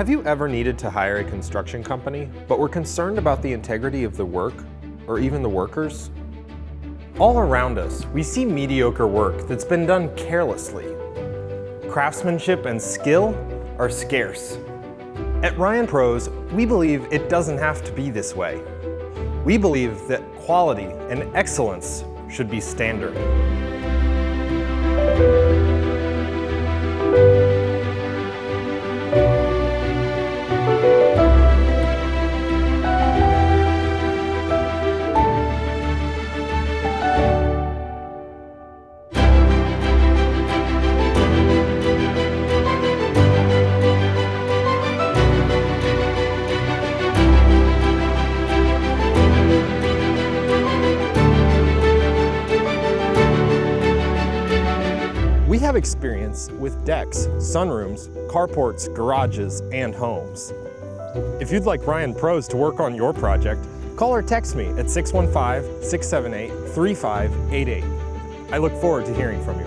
Have you ever needed to hire a construction company, but were concerned about the integrity of the work, or even the workers? All around us, we see mediocre work that's been done carelessly. Craftsmanship and skill are scarce. At Ryan Pros, we believe it doesn't have to be this way. We believe that quality and excellence should be standard. We have experience with decks, sunrooms, carports, garages, and homes. If you'd like Ryan Pros to work on your project, call or text me at 615-678-3588. I look forward to hearing from you.